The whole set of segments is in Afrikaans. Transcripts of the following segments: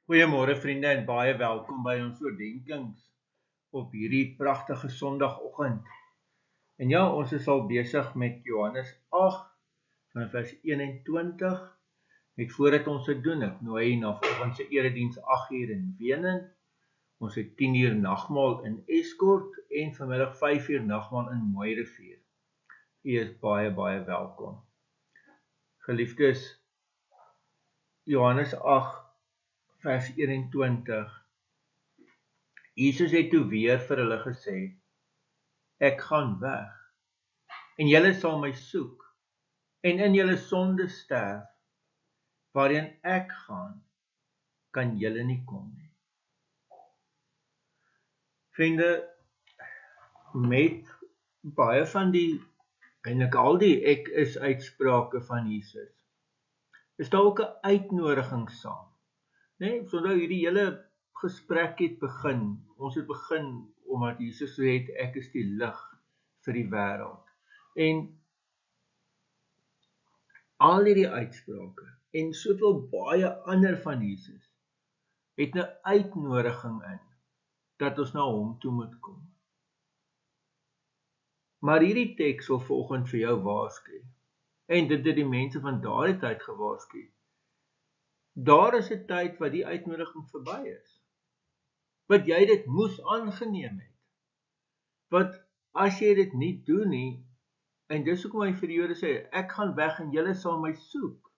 Goeiemôre vriende en baie welkom by ons oordenkings op hierdie pragtige Sondagoggend. En ja, ons is al besig met Johannes 8 van vers 21. Net voordat ons dit doen, ek nooi na vanoggend se erediens 8:00 in Wenen. Ons het 10:00 nagmaal in Escort en vanmiddag 5:00 nagmaal in Mooirivier. U is baie welkom. Geliefdes, Johannes 8 vers 21. Jesus het toe weer vir hulle gesê, ek gaan weg, en julle sal my soek, en in julle sonde sterf, waarheen ek gaan, kan julle nie kom nie. Vriende, met baie van die, eintlik al die ek is uitsprake van Jesus, is daar ook 'n uitnodiging saam. Nee, so nou hierdie hele gesprek het begin. Ons het begin omdat Jesus sê het, ek is die lig vir die wêreld. En al hierdie uitsprake en soveel baie ander van Jesus het 'n uitnodiging in dat ons na hom toe moet kom. Maar hierdie teks wil vanoggend vir jou waarsku. En dit het die mense van daardie tyd gewaarsku. Daar is 'n tyd wat die uitnodiging verby is. Wat jy dit moes aangeneem het. Want as jy dit nie doen nie, en dis hoekom hy vir die Jode sê, ek gaan weg en julle sal my soek.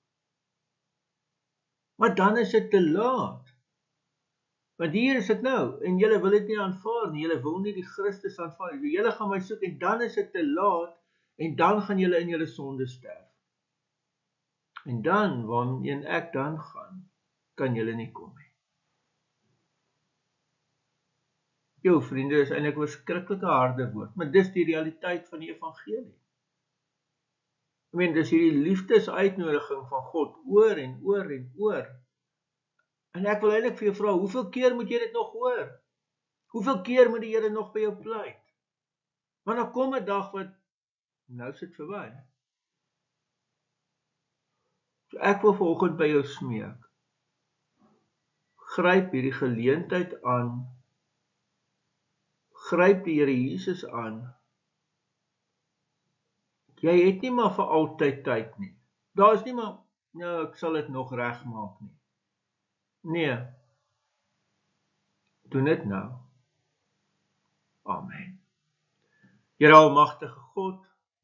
Maar dan is dit te laat. Want hier is dit nou, en julle wil dit nie aanvaar nie, julle wil nie die Christus aanvaar nie. Julle gaan my soek en dan is dit te laat, en dan gaan julle in julle sonde sterf. En dan, waarheen ek dan gaan, kan julle nie kom nie. Jou vriende, is eintlik 'n verskriklike harde woord, maar dis die realiteit van die evangelie. Ek meen, dis hierdie liefdesuitnodiging van God oor en oor en oor. En ek wil eintlik vir jou vra, hoeveel keer moet jy dit nog hoor? Hoeveel keer moet die Here nog by jou pleit? Want dan kom 'n dag wat, nou sit verby. So ek wil vanoggend by jou smeek. Gryp hierdie geleentheid aan. Gryp die Here Jesus aan. Jy het nie maar vir altyd tyd nie. Daar is nie maar, nou ek sal dit nog regmaak nie. Nee. Doen dit nou. Amen. Here almagtige God,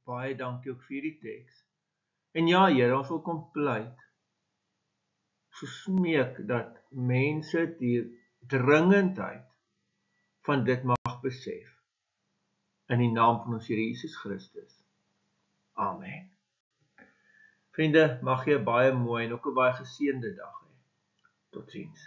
baie dankie ook vir die teks. En ja, Here, ons wil kom pleit. So smeek dat mense die dringendheid van dit mag besef. In die naam van ons Here Jesus Christus. Amen. Vriende, mag jy 'n baie mooi en ook 'n baie geseënde dag hê. Totsiens.